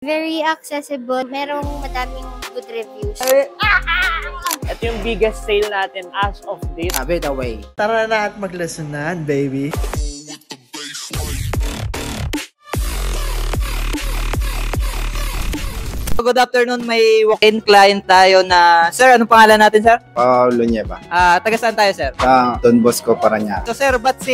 Very accessible. Merong madaming good reviews. Ito yung biggest sale natin as of date. Abit away. Tara na at maglesonan, baby. Good afternoon, may walk-in client tayo na... Sir, anong pangalan natin, sir? Paulo Nieva. Taga saan tayo, sir? Sa Don Bosco, Parañaque. So, sir, ba't si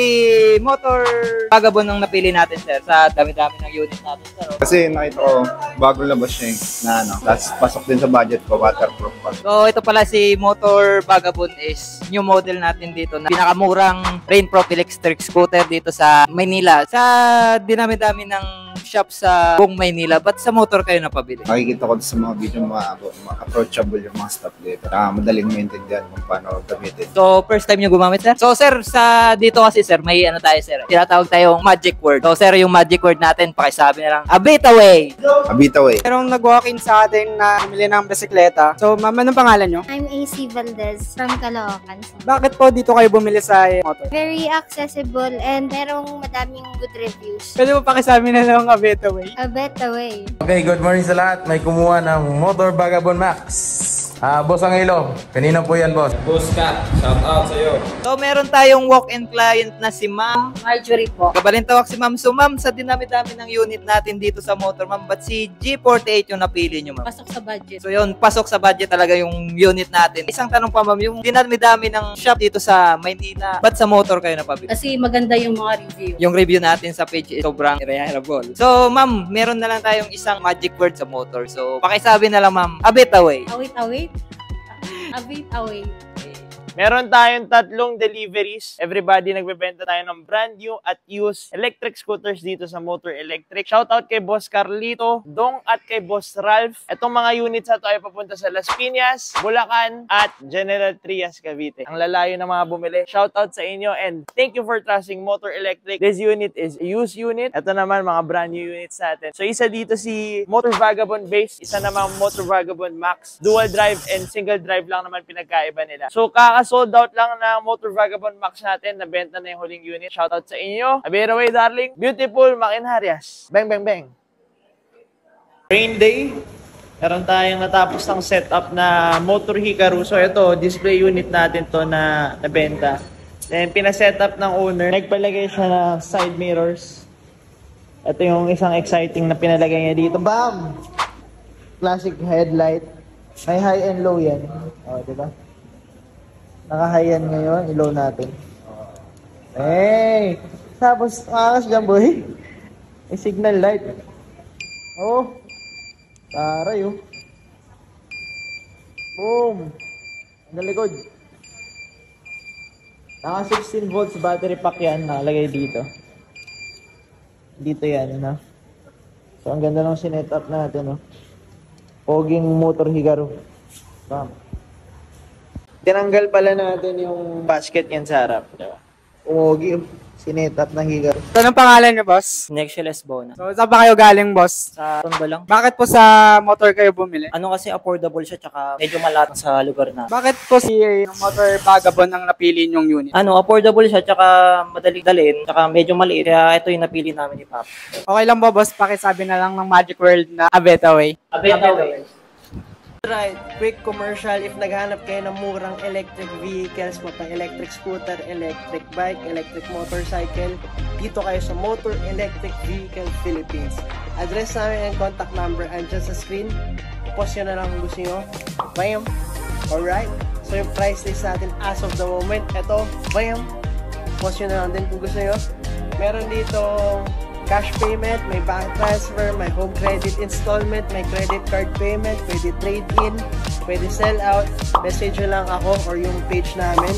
Motor Vagabond ang napili natin, sir? Sa dami-dami ng unit natin, sir. Kasi nakita ko, bago labas siya na ano. Tapos pasok din sa budget ko, waterproof pa. So, ito pala si Motor Vagabond is new model natin dito na pinakamurang rainproof electric scooter dito sa Maynila. Sa dinami-dami ng shop sa buong Maynila, ba't sa motor kayo napabili? Nakikita ko sa mga video, approachable yung mga stuff dito. Madaling maintindihan kung paano gamitin. So, first time nyo gumamit, sir? So, sir, sa dito kasi, sir, may ano tayo, sir. Tinatawag tayong magic word. So, sir, yung magic word natin, pakisabi na lang, abit away! Abit away. Merong nag-walk-in sa atin na bumili ng bisikleta. So, ma'am, anong pangalan nyo? I'm AC Valdez from Caloocan. Bakit po dito kayo bumili sa motor? Very accessible and merong madaming good reviews. Pwede mo pakisabi na lang abit away. A better way. Okay, good morning sa lahat. May kumuha ng Motor Vagabond Max. Boss Angelo, kanina po yan, boss. Boss Kat, shout out sa'yo. So, meron tayong walk-in client na si Ma'am Marjorie po. Kabalintawak si Ma'am. So, Ma'am, sa dinami-dami ng unit natin dito sa motor, Ma'am, ba't si G48 yung napili nyo, Ma'am? Pasok sa budget. So, yun, pasok sa budget talaga yung unit natin. Isang tanong pa, Ma'am, yung dinami-dami ng shop dito sa Maynila, ba't sa motor kayo napabili? Kasi maganda yung mga review. Yung review natin sa page is sobrang reliable. So, Ma'am, meron na lang tayong isang magic word sa motor. So, pakisabi na lang, Ma'am, abit away. Await. Abit away. Meron tayong 3 deliveries. Everybody, nagbebenta tayo ng brand new at used electric scooters dito sa Motor Electric. Shoutout kay Boss Carlito, Dong at kay Boss Ralph. Itong mga units na ito ay papunta sa Las Piñas, Bulacan at General Trias, Cavite. Ang lalayo ng mga bumili. Shoutout sa inyo and thank you for trusting Motor Electric. This unit is a used unit. Ito naman mga brand new units natin. So isa dito si Motor Vagabond Base, isa naman Motor Vagabond Max. Dual drive and single drive lang naman pinagkaiba nila. So sold out lang na Motor Vagabond Max natin. Nabenta na yung huling unit. Shoutout sa inyo. Abira away, darling. Beautiful Makinarias. Bang, bang, bang. Rain day. Meron tayong natapos ng setup na Motor Hikaru. So ito, display unit natin to na nabenta. Then pinasetup ng owner. Nagpalagay siya na side mirrors. Ito yung isang exciting na pinalagay niya dito. Bam! Classic headlight. May high and low yan. O, diba? Naka-high yan ngayon, ilaw natin. Hey! Tapos, makas dyan, boy. May signal light. Oh! Taray, oh. Boom! Ang likod. Naka 16 volts battery pack yan, nakalagay dito. Dito yan, ano? So, ang ganda ng sinet-up natin, oh. Poging Motor Hikaru. Bam! Tinanggal pala natin yung basket yan sa harap. Diba? Umogi, sinetap ng Hikaru. So, anong pangalan niyo, boss? Nexueless Bona. So, saan ba kayo galing, boss? Sa Tondo lang. Bakit po sa motor kayo bumili? Ano kasi affordable siya tsaka medyo malapit sa lugar na. Bakit po si Motor Vagabond ang napili nyong unit? Ano, affordable siya tsaka madaling dalhin tsaka medyo maliit. Kaya ito yung napili namin ni Pop. Okay lang ba, boss? Pakisabi na lang ng magic word na abit away. Abit away. Right, quick commercial. If naghanap kayo ng murang electric vehicles, electric scooter, electric bike, electric motorcycle, dito kayo sa Motor Electric Vehicle Philippines. Address namin and contact number andyan sa screen. Post nyo na lang kung gusto nyo. Bam! Alright? So yung price list natin as of the moment, ito, bam! Post nyo na lang din kung gusto nyo. Meron dito cash payment, may bank transfer, may home credit installment, may credit card payment, pwede trade-in, pwede sell out. Message nyo lang ako or yung page namin.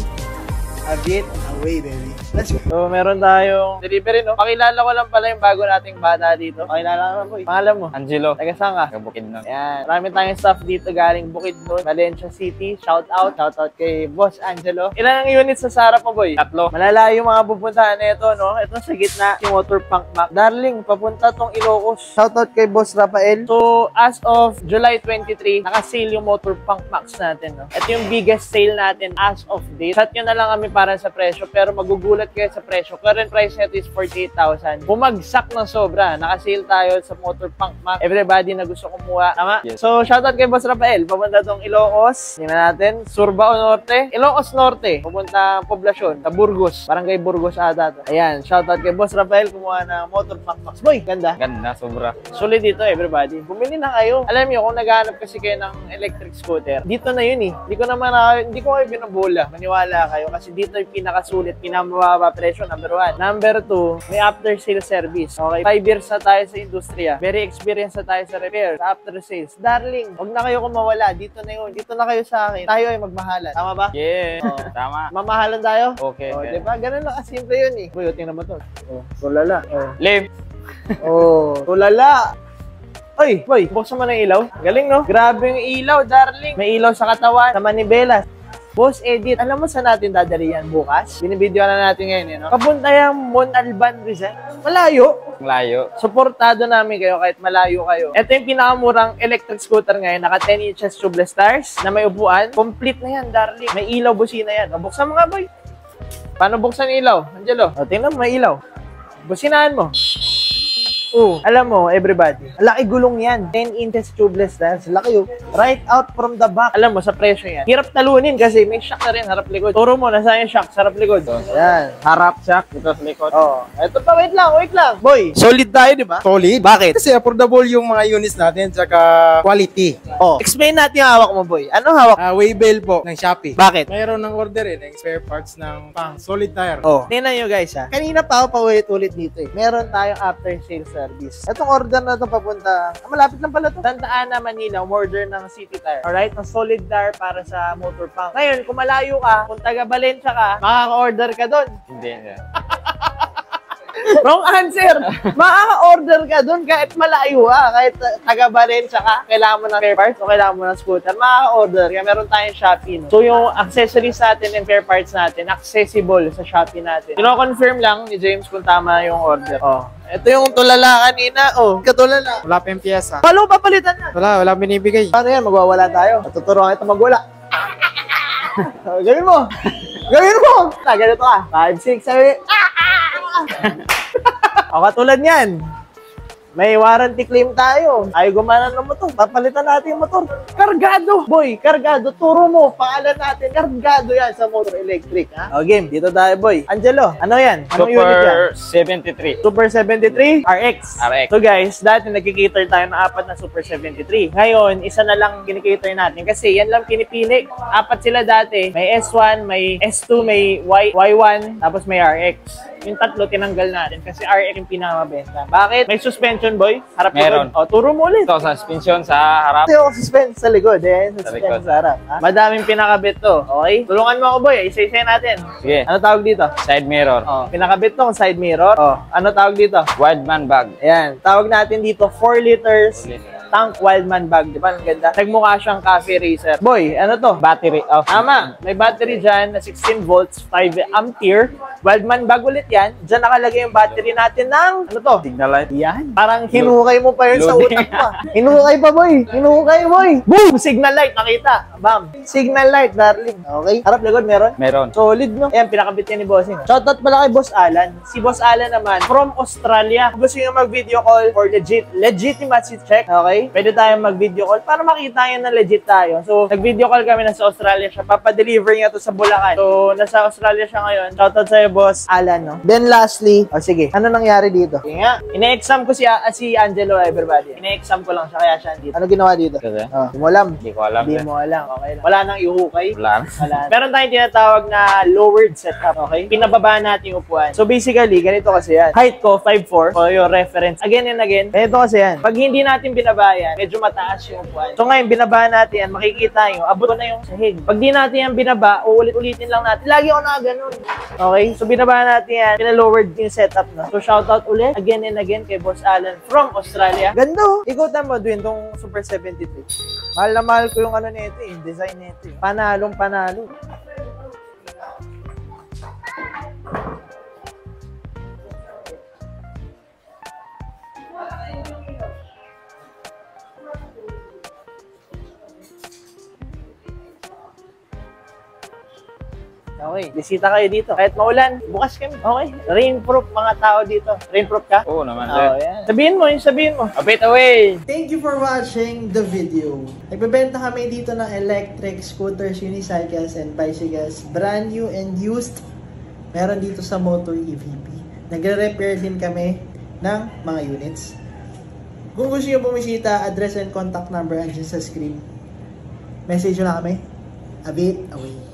Abit away, baby. Let's go. So, meron tayong delivery, no? Pakilala ko lang pala yung bago nating bata dito. Pakilala ko, boy. Pangalan mo? Angelo. Taga saan ka? Taga Bukidnon. Yan. Marami tayong staff dito galing Bukidnon, Valencia City. Shout out kay Boss Angelo. Ilan ang units sa sarap mo, boy? 3. Malalayo mga pupuntahan na ito, no? Ito sa gitna, yung Motor Punk Mac. Darling, papunta tong Ilocos. Shout out kay Boss Rafael. So, as of July 23, naka-sale yung Motor Punk Max natin, no? Ito yung biggest sale natin as of date. Chat nyo na lang kami para sa presyo, pero magugulat kayo sa presyo. Current price nito is 48,000. Bumagsak ng sobra. Nakasale tayo sa Motor Punk Max. Everybody na gusto kumuha. Tama? Yes. So, shoutout kay Boss Rafael. Papunta tong Ilocos. Tingnan natin. Surigao Norte. Ilocos Norte. Pupunta poblasyon. Sa Burgos. Barangay Burgos ata to. Ayan. Shoutout kay Boss Rafael. Kumuha ng Motor Punk Max. Boy, ganda. Ganda, sobra. Solid dito, everybody. Bumili na kayo. Alam niyo, kung naghahanap kasi kayo ng electric scooter, dito na yun eh. Hindi ko kayo binabola. Maniwala kayo kasi dito yung pinakasulit, pinamababa presyo, number 1. Number 2, may after sales service. Okay, 5 years na tayo sa industriya. Very experienced na tayo sa repair, sa after sales. Darling, huwag na kayo kumawala. Dito na yun. Dito na kayo sa akin. Tayo ay magmahalan. Tama ba? Yeah. Oh. Tama. Mamahalan tayo? Okay. Oh, Okay. diba? Ganun lang kasimple yun eh. Boy, tingnan mo to. Oh, tulala. Oh. Live. Oh, tulala. Oy, boy, buksan mo na yung ilaw. Galing, no? Grabe yung ilaw, darling. May ilaw sa katawan, sa manibelas. Boss Edit, alam mo saan natin dadali yan bukas? Binibideo na natin ngayon, no? Papunta yung Montalban, Rizal. Malayo. Layo. Suportado namin kayo kahit malayo kayo. Ito yung pinakamurang electric scooter ngayon. Naka 10 inches tubeless tires na may upuan. Complete na yan, darling. May ilaw, busina yan. O, buksan mo nga, boy. Paano buksan yung ilaw? Angelo, o, tingnan mo, may ilaw. Businahan mo. Alam mo, everybody, laki gulong yan. 10 inches tubeless tires. Laki yun. Right out from the back. Alam mo, sa presyo yan. Hirap talunin kasi may shock na rin, harap likod. Turo mo, nasaan yung shock? Sa harap likod. Yan. Harap, shock. Ito sa likod. Oo. Ito pa, wait lang. Boy, solid tayo, di ba? Solid. Bakit? Kasi affordable yung mga units natin, tsaka quality. Oh, explain natin yung hawak mo, boy. Ano hawak? Waybill po ng Shopee. Bakit? Mayroon ng order ng spare parts ng pang solid tire. Oh. Tingnan nyo guys ha. Kanina pa ako paulit-ulit dito eh. Meron tayong after sales service. Itong order na ito papunta, malapit lang pala ito. Santa Ana, Manila, order ng City Tire. Alright? Ng solid tire para sa Motor Punk. Ngayon, kung malayo ka, kung taga Valencia ka, makaka-order ka doon. Hindi. Wrong answer! Makaka-order ka doon kahit malayo ka. Kahit taga Valencia ka, kailangan mo ng spare parts o kailangan mo ng scooter, makaka-order. Kaya meron tayong Shopee. No? So yung accessories natin and spare parts natin, accessible sa Shopee natin. Kino-confirm lang ni James kung tama yung order. Oh. Ito yung tulala kanina. Oh, katulala. Wala pa yung pyesa. Paano papalitan na? Wala binibigay. Paano yan? Magwawala tayo. Tuturuan kita magwala. Gawin mo! Gawin mo! Ganito ka. 5, 6, 7. O katulad niyan. May warranty claim tayo. Ayaw gumana ng motor. Papalitan natin yung motor. Kargado. Boy, kargado. Turo mo. Pangalan natin. Kargado yan sa motor electric. Ha? O game, dito tayo boy. Angelo, ano yan? Anong unit yan? Super 73. Super 73 RX. RX. So guys, dati nagkikater tayo ng 4 na Super 73. Ngayon, isa na lang kinikater natin kasi yan lang pinipili. 4 sila dati. May S1, may S2, may Y1, tapos may RX. Yung 3 tinanggal natin kasi RX yung pinakamabenta. Bakit? May suspension boy? Harap Meron. likod. O, turo mo ulit. Ito, suspension sa harap. Ito yung suspension sa likod. Suspension likod. sa harap. Ha? Madaming pinakabit to. Okay? Tulungan mo ako boy. Isa-isa natin. Sige. Ano tawag dito? Side mirror. Oh, pinakabit tong side mirror. Oh, ano tawag dito? Wide man bag. Ayan, tawag natin dito 4 liters tank Wildman bag. Di ba? Ang ganda. Nagmukha siyang coffee racer. Boy, ano to? Battery. Oh. Tama. May battery dyan na 16 volts, 5 ampere. Wildman bag ulit yan. Dyan nakalagay yung battery natin ng, ano to? Signal light. Yan. Parang hinukay mo pa yun sa Loading. utak mo. Hinukay pa, boy. Hinukay, boy. Boom! Signal light. Nakita. Bam. Signal light, darling. Okay. Harap likod, meron? Meron. Solid, no? Ayan, pinakabit yan ni Bossing. Shoutout pala kay Boss Alan. Si Boss Alan naman, from Australia. Kung gusto nyo mag-video call for legitimacy check, okay? Pwede tayong mag-video call para makita nyo na legit tayo. So, nag-video call kami, nasa Australia siya. Papadeliver niya to sa Bulacan. So, nasa Australia siya ngayon. Shoutout sa'yo, Boss Alan, no? Then, lastly, sige, ano nangyari dito? Sige nga, ine-exam ko si Angelo, everybody. Ine-exam ko lang siya, kaya siya dito. Ano ginawa dito? Kasi? Hindi mo alam. Hindi ko alam. Hindi mo alam. Okay lang. Wala nang ihukay. Wala. Wala. Meron tayong tinatawag na lowered setup, okay? Pinababa natin yung upuan. So basically, ganito kasi yan. Height ko, 5'4", o yung reference. Again and again, ganito kasi yan. Pag hindi natin binaba yan, medyo mataas yung upuan. So ngayon, binaba natin yan, makikita nyo, abot ko na yung sahig. Pag di natin yan binaba, uulit-ulitin lang natin. Lagi ako na ganun. Okay? So binaba natin yan, pinalowered yung setup na. So shoutout ulit, again and again, kay Boss Alan from Australia. Gando! Ikutan mo, Dwin, tong Super 73. Mahal na mahal ko yung ano nito, yung design nito. Panalong panalo. Okay, bisita kayo dito. Kahit maulan, bukas kami. Okay, rainproof mga tao dito. Rainproof ka? Oo naman, sir. Oh, yan. Sabihin mo, yung sabihin mo. A bit away! Thank you for watching the video. Nagbebenta kami dito ng electric scooters, unicycles, and bicycles. Brand new and used. Meron dito sa Motor EVP. Nagre-repair din kami ng mga units. Kung gusto nyo bumisita, address and contact number andyan sa screen. Message nyo na kami. A bit away.